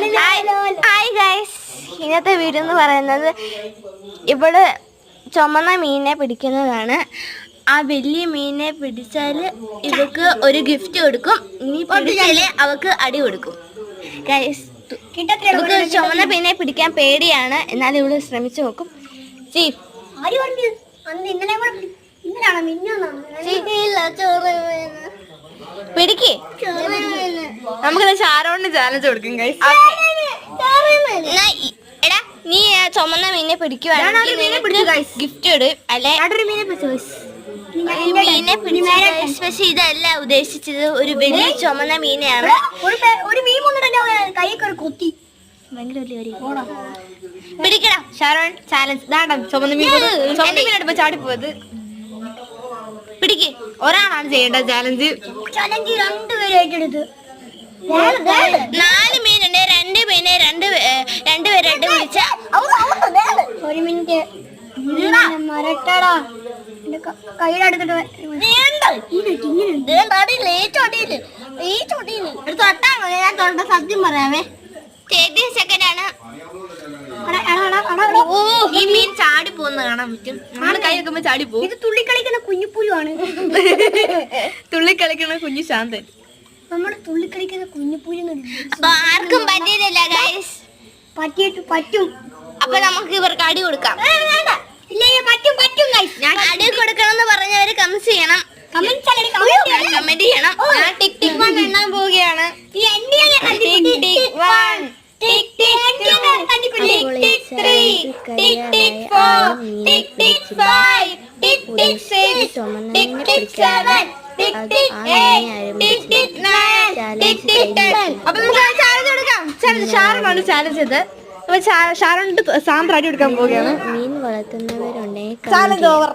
Hi guys, ഇന്നത്തെ video എന്ന് പറയുന്നത് ഇവിടെ ചുമന്ന മീനിനെ പിടിക്കുന്നതാണ്. ആ വലിയ മീനിനെ പിടിച്ചാൽ ഇവക്ക് ഒരു ഗിഫ്റ്റ് കൊടുക്കും. ഇനി പിടിച്ചാല് അവക്ക് അടി കൊടുക്കും. ഗൈസ്, നമുക്ക് ചുമന്ന മീനിനെ പിടിക്കാൻ പേടിയാണ്, എന്നാലും ഇവിടെ ശ്രമിച്ചു നോക്കും. പിടിക്കേ, നമുക്ക് ഷാരോണിന് ചാലഞ്ച് കൊടുക്കും. ഗൈസ്, എടാ നീ ചുമന്ന മീനെ പിടിക്കുവാണെങ്കിൽ ഗിഫ്റ്റ് ഇടും. അല്ലെ മീനെ പിടിച്ച, പക്ഷെ ഇതല്ല ഉദ്ദേശിച്ചത്. ഒരു വലിയ ചുമന്ന മീനെയാണ്. പിടിക്കണം. ഷാരോൺ ചാലഞ്ച്. ചുമന്ന മീൻ ചാടിപ്പോയത്. പിടിക്ക്. ഒരാളാണ് ചെയ്യേണ്ടത് ചാലഞ്ച്. രണ്ടുപേരും ഏറ്റെടുത്ത് 4 മീനുണ്ട്. 2 മീനെ രണ്ടുപേരായിട്ട് പിടിച്ച. ഒരു മിനിറ്റ് മരട്ടടാ, കയ്യുടെ അടുത്തിട്ട് സത്യം പറയാമേ. 30 സെക്കൻഡാണ്. ഈ മീൻ ചാടി പോകുന്ന കാണാൻ പറ്റും. നമ്മള് കൈ വെക്കുമ്പോ ചാടി പോകും. ഇത് തുള്ളിക്കളിക്കുന്ന കുഞ്ഞുപുലുവാണ്. തുള്ളിക്കളിക്കുന്ന കുഞ്ഞു ശാന്തൻ. നമ്മുടെ തുള്ളിക്കളിക്കുന്ന കുഞ്ഞുപുലി. അപ്പൊ ആർക്കും പറ്റിയില്ല ഗൈസ്. പറ്റും. അപ്പൊ നമുക്ക് ഇവർക്ക് അടി കൊടുക്കാം. ഞാൻ അടി കൊടുക്കണം പറഞ്ഞവര് കമന്റ് ചെയ്യണം. കമന്റ് ചെയ്യണം. ഞാൻ ടിക് ടിക് 1 എണ്ണാൻ പോവുകയാണ്. Tick tick 1, tick tick 2, tick tick 3, tick tick 4, tick tick 5, tick tick 6, tick tick 7, tick tick 8, tick tick 9, tick tick 10. അപ്പൊ നമുക്ക് ചാലഞ്ച് കൊടുക്കാം. ഷാരോണാണ് ചാലഞ്ച് ചെയ്തത്. അപ്പൊ ഷാരോണിട്ട് സാന്ദ്ര അടി കൊടുക്കാൻ പോവുകയാണ്. മീൻ വളർത്തുന്നവരുണ്ടെങ്കിൽ ചാലഞ്ച് ഓവർ.